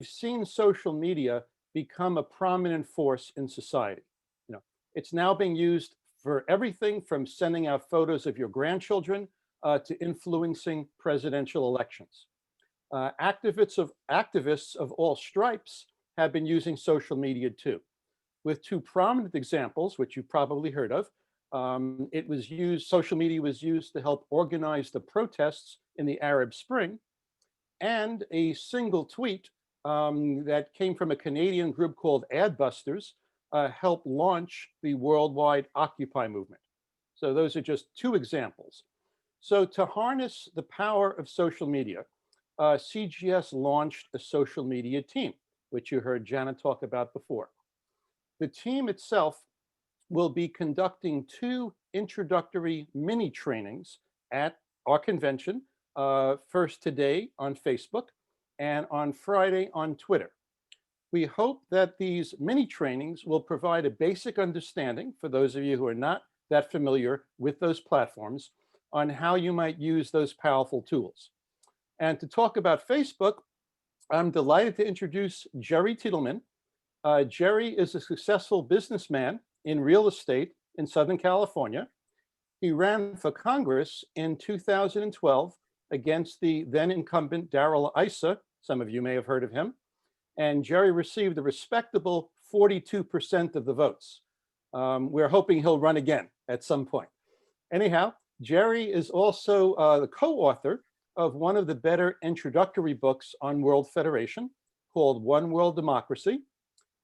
seen social media become a prominent force in society. You know, it's now being used for everything from sending out photos of your grandchildren to influencing presidential elections. Activists of all stripes have been using social media too, with two prominent examples, which you've probably heard of. Social media was used to help organize the protests in the Arab Spring, and a single tweet that came from a Canadian group called Adbusters helped launch the worldwide Occupy movement. So those are just two examples. So to harness the power of social media, CGS launched a social media team, which you heard Janet talk about before. The team itself will be conducting two introductory mini trainings at our convention, first today on Facebook and on Friday on Twitter. We hope that these mini trainings will provide a basic understanding for those of you who are not that familiar with those platforms on how you might use those powerful tools. And to talk about Facebook, I'm delighted to introduce Jerry Tetalman. Jerry is a successful businessman in real estate in Southern California. He ran for Congress in 2012 against the then incumbent Darrell Issa. Some of you may have heard of him. And Jerry received a respectable 42% of the votes. We're hoping he'll run again at some point. Anyhow, Jerry is also the co-author of one of the better introductory books on World Federation called One World Democracy.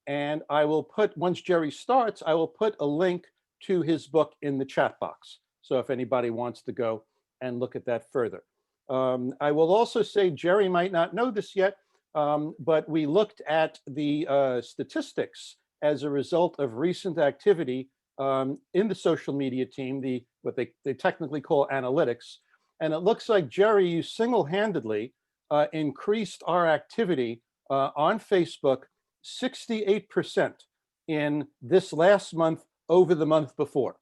And I will put, once Jerry starts, I will put a link to his book in the chat box. So if anybody wants to go and look at that further. I will also say, Jerry might not know this yet, but we looked at the statistics as a result of recent activity in the social media team, what they technically call analytics. And it looks like, Jerry, you single-handedly increased our activity on Facebook 68% in this last month over the month before.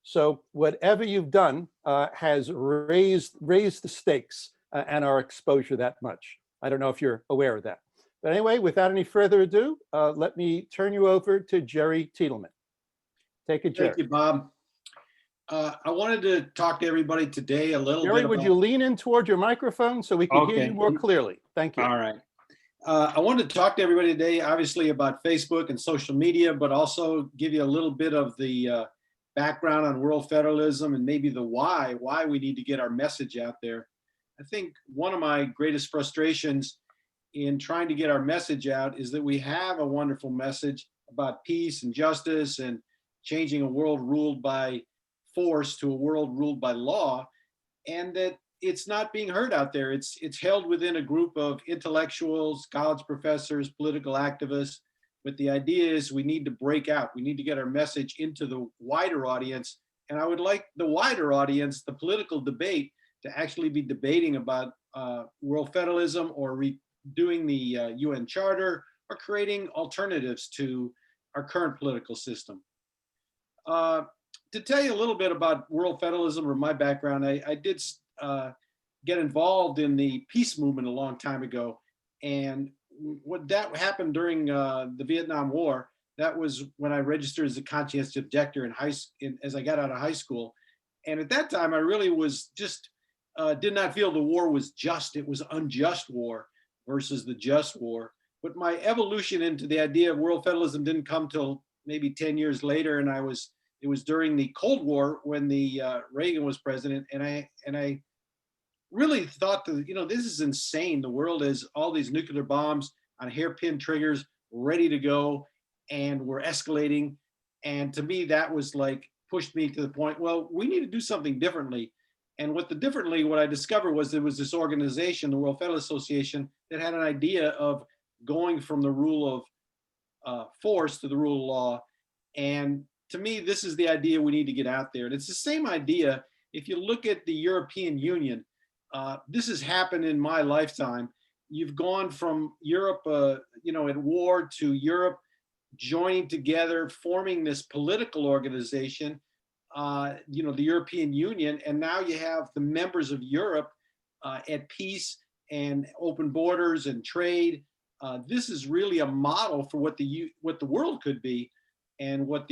So whatever you've done has raised the stakes and our exposure that much. I don't know if you're aware of that. But anyway, without any further ado, let me turn you over to Jerry Tetalman. Take it, Jerry. Thank you, Bob. I wanted to talk to everybody today a little bit Jerry, about... would you lean in toward your microphone so we can hear you more clearly? Thank you. All right. I wanted to talk to everybody today, obviously, about Facebook and social media, but also give you a little bit of the background on world federalism and maybe the why we need to get our message out there. I think one of my greatest frustrations in trying to get our message out is that we have a wonderful message about peace and justice and changing a world ruled by force to a world ruled by law, and that it's not being heard out there. It's held within a group of intellectuals, college professors, political activists, but the idea is we need to break out. We need to get our message into the wider audience, and I would like the wider audience, the political debate, to actually be debating about world federalism or redoing the UN Charter or creating alternatives to our current political system. To tell you a little bit about world federalism or my background, I did get involved in the peace movement a long time ago. And what that happened during the Vietnam War, that was when I registered as a conscientious objector as I got out of high school. And at that time, I really was just, did not feel the war was just. It was unjust war versus the just war. But my evolution into the idea of world federalism didn't come till maybe 10 years later. And it was during the Cold War when the Reagan was president. And I really thought that, this is insane. The world has all these nuclear bombs on hairpin triggers ready to go, and we're escalating. And to me, that was like pushed me to the point, well, we need to do something differently. And what I discovered was there was this organization, the World Federalist Association, that had an idea of going from the rule of force to the rule of law. And to me, this is the idea we need to get out there. And it's the same idea. If you look at the European Union, this has happened in my lifetime. You've gone from Europe, at war, to Europe joining together, forming this political organization, the European Union, and now you have the members of Europe at peace and open borders and trade. this is really a model for what the world could be, and what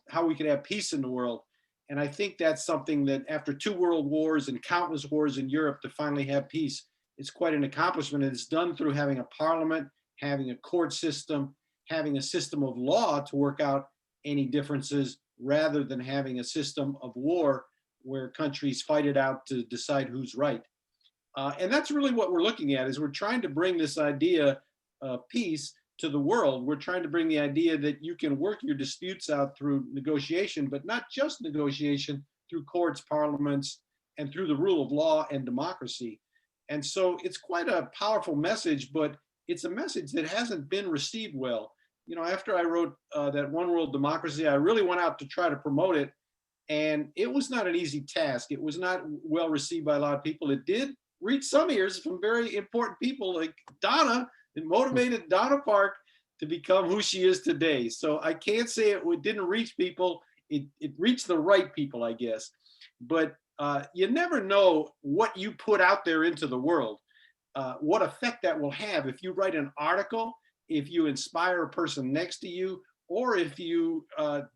how we could have peace in the world. And I think that's something that after 2 world wars and countless wars in Europe, to finally have peace, it's quite an accomplishment. And it's done through having a parliament, having a court system, having a system of law to work out any differences, rather than having a system of war where countries fight it out to decide who's right. And that's really what we're looking at, is we're trying to bring this idea of peace to the world. We're trying to bring the idea that you can work your disputes out through negotiation, but not just negotiation, through courts, parliaments, and through the rule of law and democracy. And so it's quite a powerful message, but it's a message that hasn't been received well. After I wrote that One World Democracy, I really went out to try to promote it. And it was not an easy task. It was not well received by a lot of people. It did reach some ears from very important people like Donna. It motivated Donna Park to become who she is today. So I can't say it didn't reach people. It reached the right people, I guess. But you never know what you put out there into the world, what effect that will have. If you write an article, if you inspire a person next to you, or if you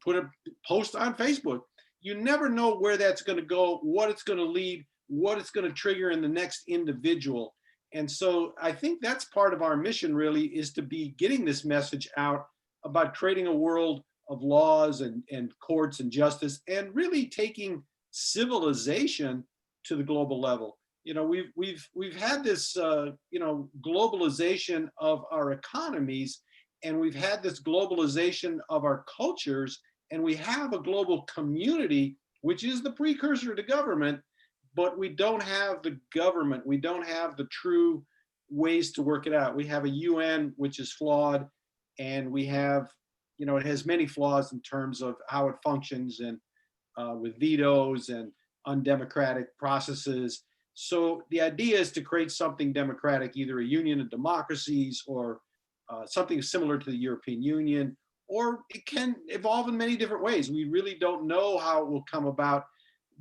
put a post on Facebook, you never know where that's going to go, what it's going to lead, what it's going to trigger in the next individual. And so I think that's part of our mission, really, is to be getting this message out about creating a world of laws and courts and justice, and really taking civilization to the global level. We've had this globalization of our economies, and we've had this globalization of our cultures, and we have a global community, which is the precursor to government, but we don't have the government. We don't have the true ways to work it out. We have a UN, which is flawed, and we have, it has many flaws in terms of how it functions, and with vetoes and undemocratic processes. So the idea is to create something democratic, either a union of democracies, or something similar to the European Union, or it can evolve in many different ways. We really don't know how it will come about.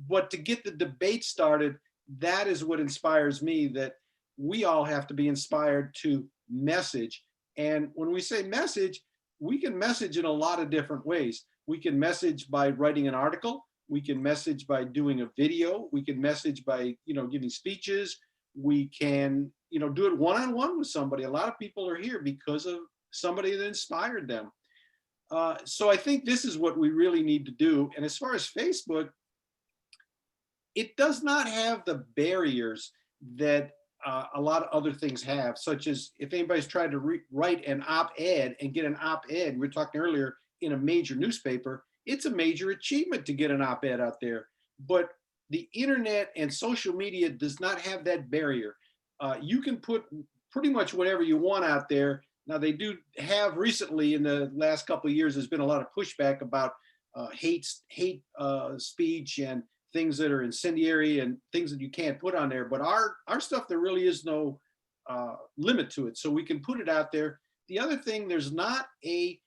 But to get the debate started, that is what inspires me, that we all have to be inspired to message. And when we say message, we can message in a lot of different ways. We can message by writing an article. We can message by doing a video. We can message by, giving speeches. We can, do it one-on-one with somebody. A lot of people are here because of somebody that inspired them. So I think this is what we really need to do. And as far as Facebook, it does not have the barriers that a lot of other things have, such as if anybody's tried to write an op-ed and get an op-ed, we were talking earlier, in a major newspaper, it's a major achievement to get an op-ed out there. But the internet and social media does not have that barrier. You can put pretty much whatever you want out there. Now, they do have recently, in the last couple of years, there's been a lot of pushback about hate speech and things that are incendiary and things that you can't put on there. But our stuff, there really is no limit to it. So we can put it out there. The other thing, there's not a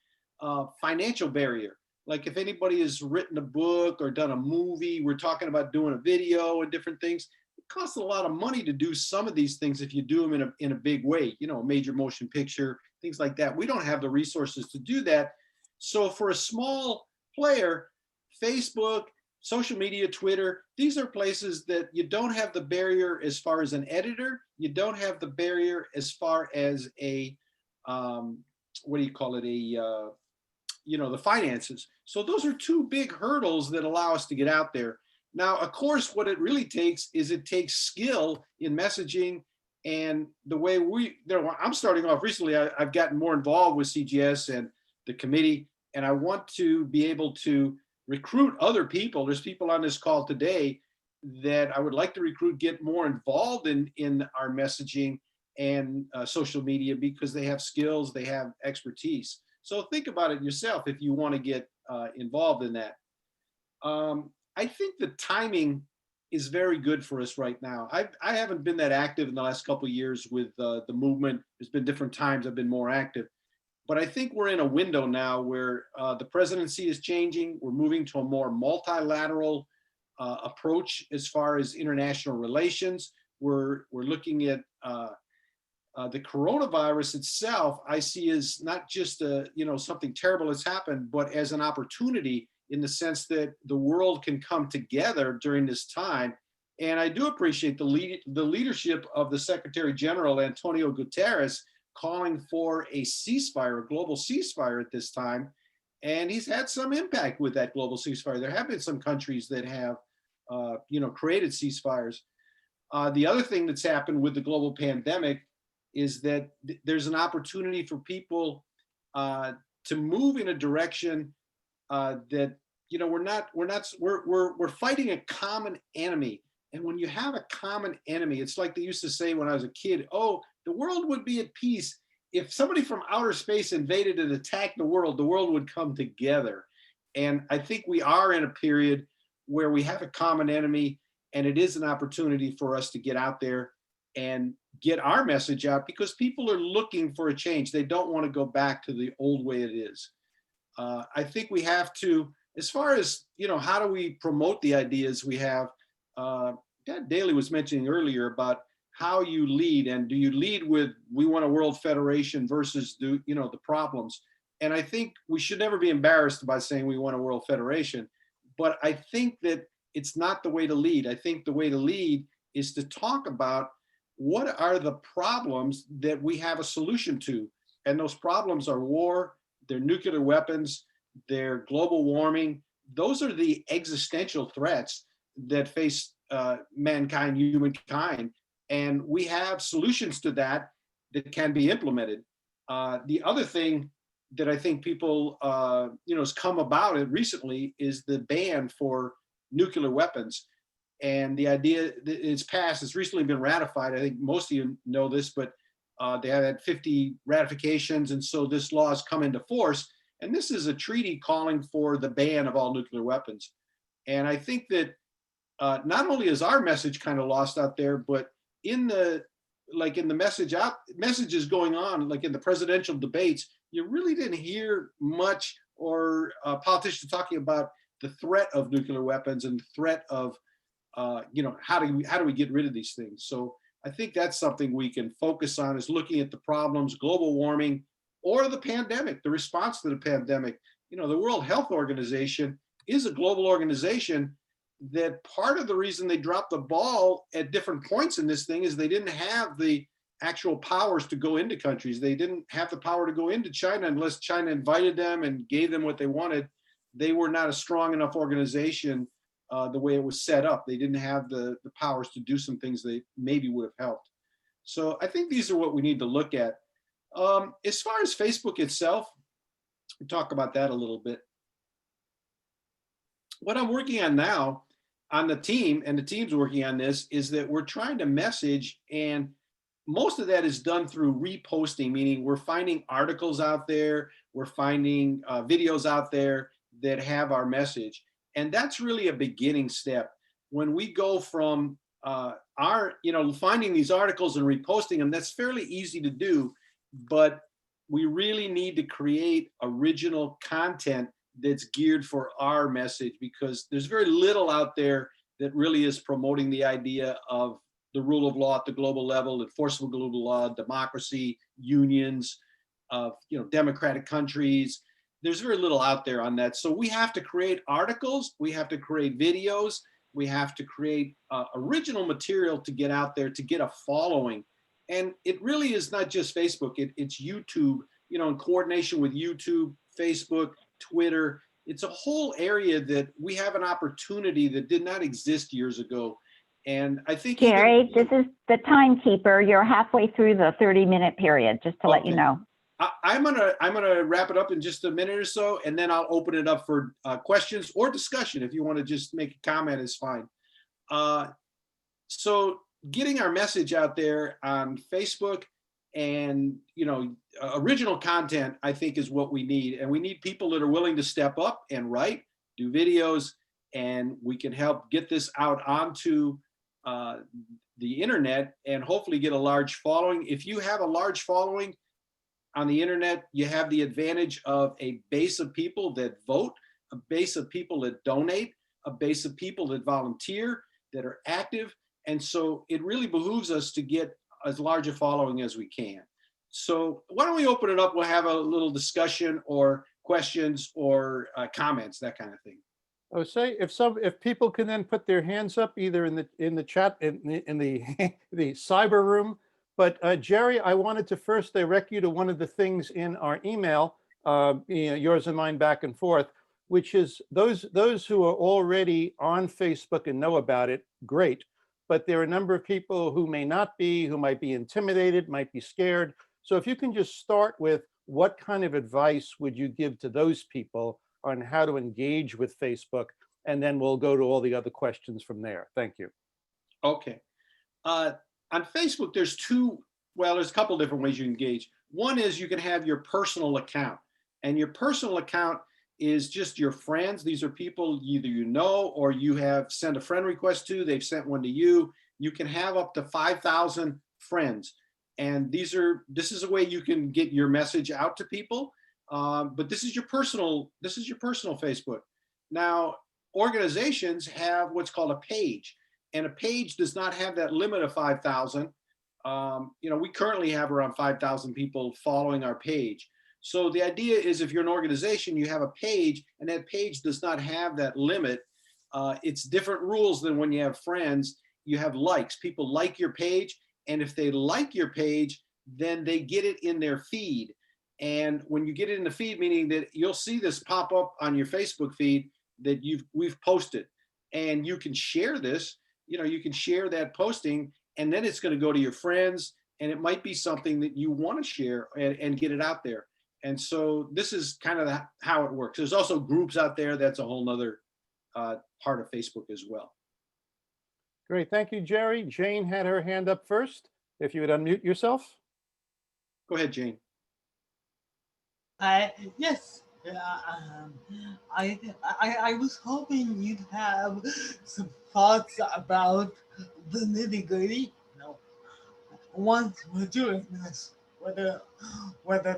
financial barrier. Like if anybody has written a book or done a movie, we're talking about doing a video and different things. It costs a lot of money to do some of these things if you do them in a big way, a major motion picture, things like that. We don't have the resources to do that. So for a small player, Facebook, social media, Twitter, these are places that you don't have the barrier as far as an editor. You don't have the barrier as far as the finances. So those are two big hurdles that allow us to get out there. Now, of course, what it really takes is it takes skill in messaging, and the way I'm starting off recently, I've gotten more involved with CGS and the committee, and I want to be able to recruit other people. There's people on this call today that I would like to recruit, get more involved in our messaging and social media, because they have skills, they have expertise. So think about it yourself if you want to get involved in that. I think the timing is very good for us right now. I haven't been that active in the last couple of years with the movement. There's been different times I've been more active. But I think we're in a window now where the presidency is changing. We're moving to a more multilateral approach as far as international relations. We're looking at The coronavirus itself, I see as not just something terrible has happened, but as an opportunity in the sense that the world can come together during this time. And I do appreciate the leadership of the Secretary General, Antonio Guterres, calling for a ceasefire, a global ceasefire at this time. And he's had some impact with that global ceasefire. There have been some countries that have, created ceasefires. The other thing that's happened with the global pandemic is that there's an opportunity for people to move in a direction that we're fighting a common enemy. And when you have a common enemy, it's like they used to say when I was a kid, oh, the world would be at peace. If somebody from outer space invaded and attacked the world would come together. And I think we are in a period where we have a common enemy, and it is an opportunity for us to get out there and get our message out, because people are looking for a change. They don't want to go back to the old way it is. I think we have to, as far as, how do we promote the ideas we have, Dad Daly was mentioning earlier about how you lead, and do you lead with, we want a world federation versus the problems. And I think we should never be embarrassed by saying we want a world federation, but I think that it's not the way to lead. I think the way to lead is to talk about what are the problems that we have a solution to. And those problems are war, they're nuclear weapons, they're global warming. Those are the existential threats that face mankind, humankind. And we have solutions to that can be implemented. The other thing that I think people, has come about it recently is the ban for nuclear weapons. And the idea that it's passed, it's recently been ratified. I think most of you know this, but they have had 50 ratifications. And so this law has come into force. And this is a treaty calling for the ban of all nuclear weapons. And I think that not only is our message kind of lost out there, but in the messages going on, like in the presidential debates, you really didn't hear much or politicians talking about the threat of nuclear weapons and the threat of, how do we get rid of these things? So I think that's something we can focus on, is looking at the problems, global warming, or the pandemic, the response to the pandemic. The World Health Organization is a global organization that part of the reason they dropped the ball at different points in this thing is they didn't have the actual powers to go into countries. They didn't have the power to go into China unless China invited them and gave them what they wanted. They were not a strong enough organization the way it was set up. They didn't have the powers to do some things they maybe would have helped. So I think these are what we need to look at. As far as Facebook itself, we'll talk about that a little bit. What I'm working on now on the team, and the team's working on this, is that we're trying to message, and most of that is done through reposting, meaning we're finding articles out there, we're finding videos out there that have our message. And that's really a beginning step. When we go from finding these articles and reposting them, that's fairly easy to do, but we really need to create original content that's geared for our message, because there's very little out there that really is promoting the idea of the rule of law at the global level, enforceable global law, democracy, unions, democratic countries. There's very little out there on that. So we have to create articles, we have to create videos, we have to create original material to get out there, to get a following. And it really is not just Facebook, it's YouTube, in coordination with YouTube, Facebook, Twitter. It's a whole area that we have an opportunity that did not exist years ago. And I think— Jerry, this is the timekeeper. You're halfway through the 30-minute period, just to let you know. I'm gonna wrap it up in just a minute or so, and then I'll open it up for questions or discussion. If you want to just make a comment, is fine. So getting our message out there on Facebook and original content, I think, is what we need. And we need people that are willing to step up and write, do videos, and we can help get this out onto the internet and hopefully get a large following. If you have a large following on the internet, you have the advantage of a base of people that vote, a base of people that donate, a base of people that volunteer, that are active. And so it really behooves us to get as large a following as we can. So why don't we open it up? We'll have a little discussion or questions or comments, that kind of thing. I would say if people can then put their hands up either in the chat in the the cyber room. But Jerry, I wanted to first direct you to one of the things in our email, yours and mine back and forth, which is those who are already on Facebook and know about it, great. But there are a number of people who may not be, who might be intimidated, might be scared. So if you can just start with what kind of advice would you give to those people on how to engage with Facebook, and then we'll go to all the other questions from there. Thank you. Okay. On Facebook, there's a couple different ways you engage. One is you can have your personal account, and your personal account is just your friends. These are people either you know or you have sent a friend request to, they've sent one to you. You can have up to 5,000 friends. And this is a way you can get your message out to people. But this is your personal Facebook. Now, organizations have what's called a page, and a page does not have that limit of 5,000. We currently have around 5,000 people following our page. So the idea is if you're an organization, you have a page, and that page does not have that limit. It's different rules than when you have friends. You have likes. People like your page, and if they like your page, then they get it in their feed. And when you get it in the feed, meaning that you'll see this pop up on your Facebook feed that we've posted, and you can share this. You can share that posting, and then it's going to go to your friends, and it might be something that you want to share and get it out there. And so this is kind of how it works. There's also groups out there. That's a whole nother part of Facebook as well. Great, thank you, Jerry. Jane had her hand up first. If you would unmute yourself. Go ahead, Jane. Yes. I was hoping you'd have some thoughts about the nitty-gritty. Once we're doing this, whether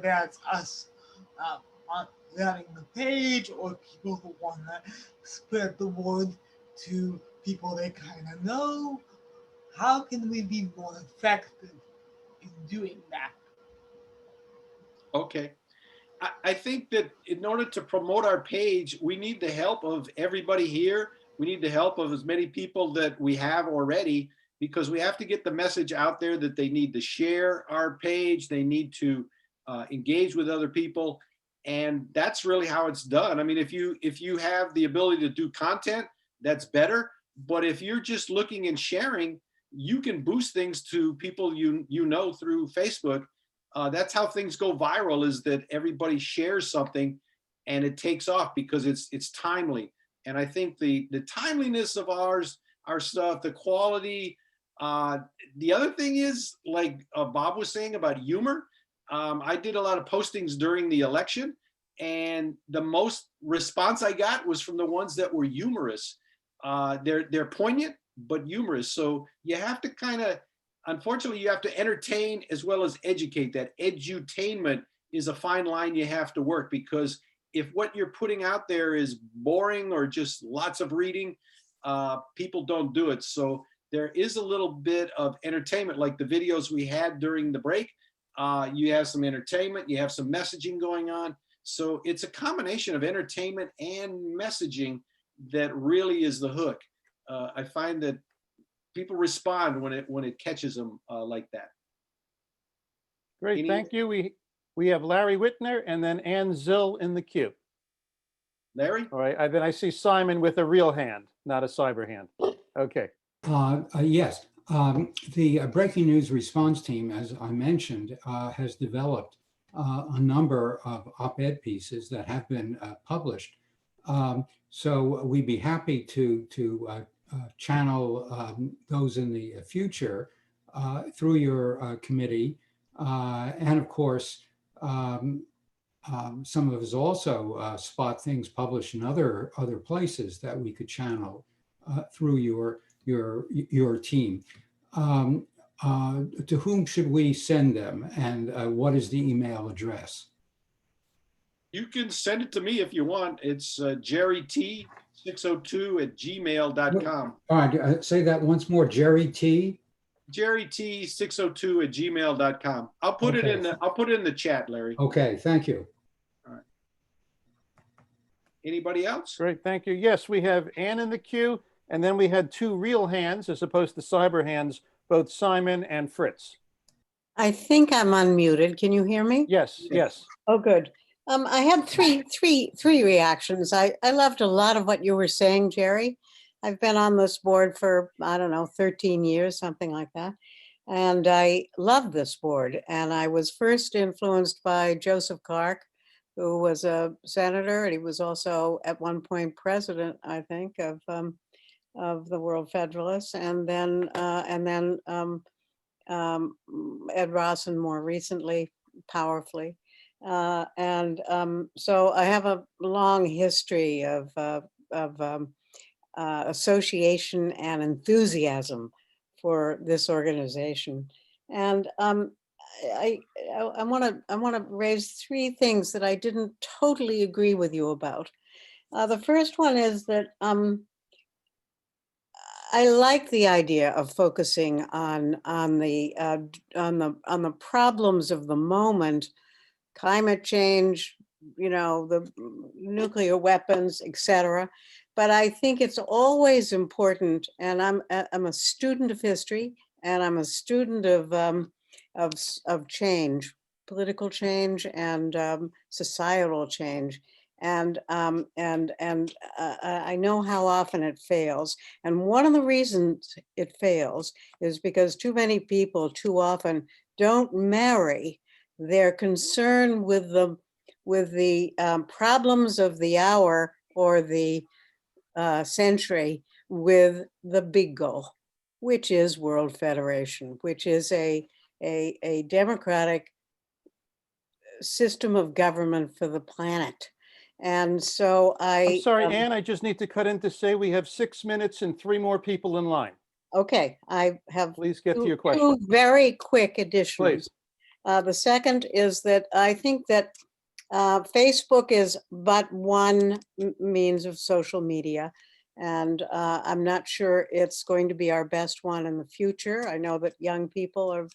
that's us on running the page or people who want to spread the word to people they kind of know, how can we be more effective in doing that? Okay. I think that in order to promote our page, we need the help of everybody here. We need the help of as many people that we have already, because we have to get the message out there that they need to share our page. They need to engage with other people. And that's really how it's done. I mean, if you have the ability to do content, that's better. But if you're just looking and sharing, you can boost things to people you know through Facebook. That's how things go viral, is that everybody shares something and it takes off because it's timely. And I think the timeliness of our stuff, the quality. The other thing is, like Bob was saying about humor. I did a lot of postings during the election, and the most response I got was from the ones that were humorous. They're poignant but humorous. So you have to unfortunately, you have to entertain as well as educate. That edutainment is a fine line you have to work, because if what you're putting out there is boring or just lots of reading, people don't do it. So there is a little bit of entertainment, like the videos we had during the break. You have some entertainment, you have some messaging going on. So it's a combination of entertainment and messaging that really is the hook. I find that people respond when it catches them like that. Great, thank you. We have Larry Wittner and then Ann Zill in the queue. Larry? All right, then I see Simon with a real hand, not a cyber hand. Okay. Yes, the breaking news response team, as I mentioned, has developed a number of op-ed pieces that have been published. So we'd be happy to channel those in the future through your committee. And of course, some of us also spot things published in other places that we could channel through your team. To whom should we send them, and what is the email address? You can send it to me if you want. It's jerryt602@gmail.com. All right, say that once more, Jerry T. jerryt602@gmail.com. I'll put it in the, I'll put it in the chat, Larry. Okay, thank you. Anybody else? Great, thank you. Yes, we have Ann in the queue, and then we had two real hands as opposed to cyber hands, both Simon and Fritz. I think I'm unmuted. Can you hear me? Yes, yes. Oh, good. I had three reactions. I loved a lot of what you were saying, Jerry. I've been on this board for, I don't know, 13 years, something like that. And I love this board. And I was first influenced by Joseph Clark, who was a senator, and he was also at one point president, I think, of the World Federalists, and then Ed Rawson more recently, powerfully. So I have a long history of association and enthusiasm for this organization. And I want to raise three things that I didn't totally agree with you about. The first one is that I like the idea of focusing on the problems of the moment, climate change, the nuclear weapons, etc. But I think it's always important, and I'm a student of history, and I'm a student of change, political change, and societal change. And I know how often it fails. And one of the reasons it fails is because too many people too often don't marry their concern with the problems of the hour or the century with the big goal, which is World Federation, which is a democratic system of government for the planet. And so I'm sorry, Ann, I just need to cut in to say we have 6 minutes and 3 more people in line. Okay, I have Please get to your two question. very quick additions. Please. The second is that I think that Facebook is but one means of social media. And I'm not sure it's going to be our best one in the future. I know that young people are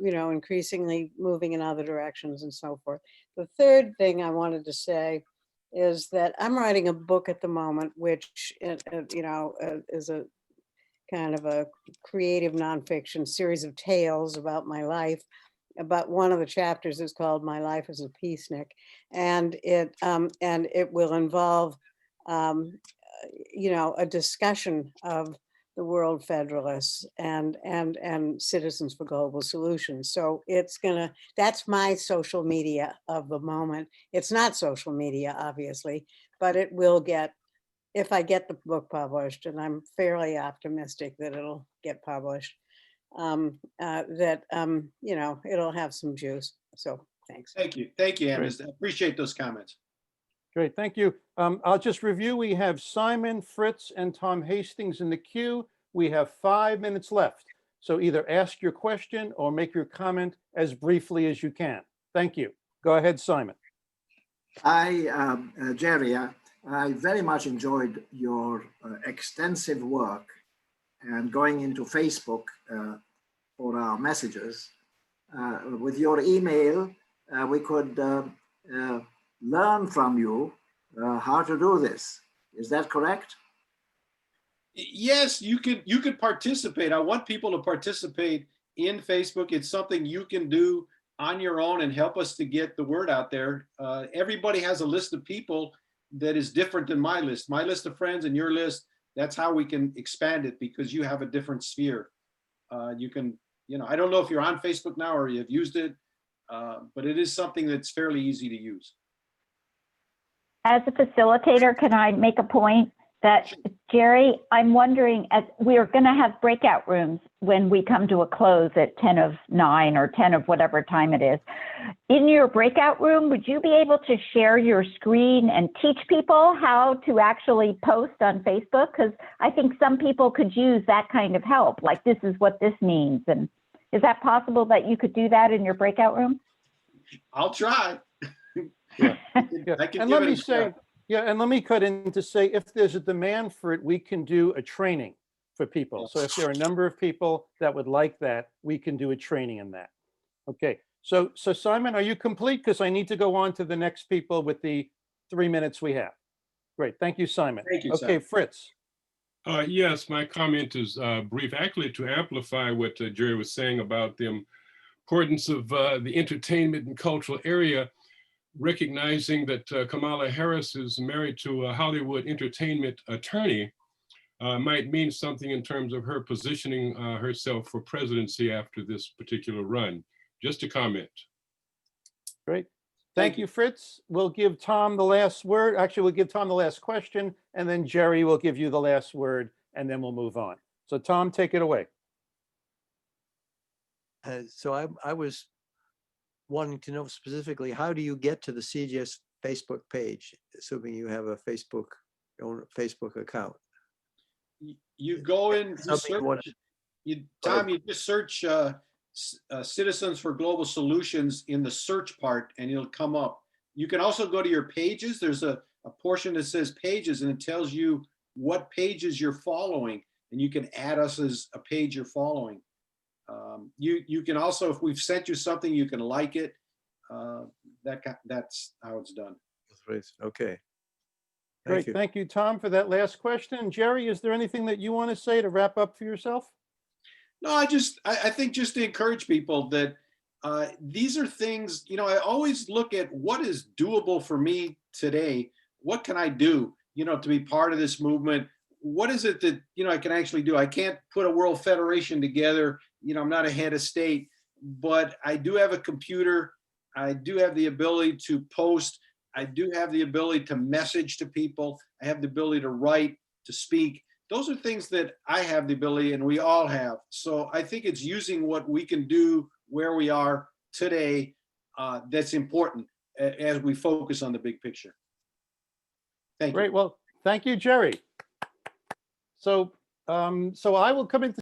increasingly moving in other directions and so forth. The third thing I wanted to say is that I'm writing a book at the moment, which is a kind of a creative nonfiction series of tales about my life. But one of the chapters is called "My Life as a Peacenik," and it will involve a discussion of the World Federalists and Citizens for Global Solutions. So that's my social media of the moment. It's not social media, obviously, but it will get, if I get the book published, and I'm fairly optimistic that it'll get published, it'll have some juice. So thanks. Thank you. Thank you, Ann. I appreciate those comments. Great, thank you. I'll just review. We have Simon, Fritz, and Tom Hastings in the queue. We have 5 minutes left. So either ask your question or make your comment as briefly as you can. Thank you. Go ahead, Simon. Jerry, I very much enjoyed your extensive work and going into Facebook for our messages. With your email, we could learn from you how to do this. Is that correct? Yes, you could participate. I want people to participate in Facebook. It's something you can do on your own and help us to get the word out there. Everybody has a list of people that is different than my list. My list of friends and your list, that's how we can expand it, because you have a different sphere. You can, I don't know if you're on Facebook now or you've used it, but it is something that's fairly easy to use. As a facilitator, can I make a point that, Jerry, I'm wondering, as we are going to have breakout rooms when we come to a close at 10 of 9 or 10 of whatever time it is. In your breakout room, would you be able to share your screen and teach people how to actually post on Facebook? Because I think some people could use that kind of help, like this is what this means. And is that possible that you could do that in your breakout room? I'll try. Yeah. I can And give let it me a say, shot. yeah, and let me cut in to say, if there's a demand for it, we can do a training for people. So if there are a number of people that would like that, we can do a training in that. Okay, so Simon, are you complete? Because I need to go on to the next people with the 3 minutes we have. Great, thank you, Simon. Thank you, Okay, Simon. Fritz. Yes, my comment is brief, actually to amplify what Jerry was saying about the importance of the entertainment and cultural area, recognizing that Kamala Harris is married to a Hollywood entertainment attorney might mean something in terms of her positioning herself for presidency after this particular run. Just a comment. Great. Thank you, Fritz. We'll give Tom the last word. Actually, we'll give Tom the last question, and then Jerry will give you the last word, and then we'll move on. So Tom, take it away. So I was wanting to know specifically, how do you get to the CGS Facebook page, assuming you have a own Facebook account? You go in, you Something search, you wanna- Tom, you just search Citizens for Global Solutions in the search part and it'll come up. You can also go to your pages. There's a portion that says pages and it tells you what pages you're following and you can add us as a page you're following. You can also, if we've sent you something, you can like it. That's how it's done. Okay. Great. you. Thank you, Tom, for that last question. Jerry, is there anything that you want to say to wrap up for yourself? No, I think just to encourage people that these are things, I always look at what is doable for me today. What can I do, to be part of this movement? What is it that, I can actually do? I can't put a world federation together. I'm not a head of state, but I do have a computer. I do have the ability to post. I do have the ability to message to people. I have the ability to write, to speak. Those are things that I have the ability and we all have. So I think it's using what we can do where we are today that's important as we focus on the big picture. Thank you. Great. Well, thank you, Jerry. So I will come into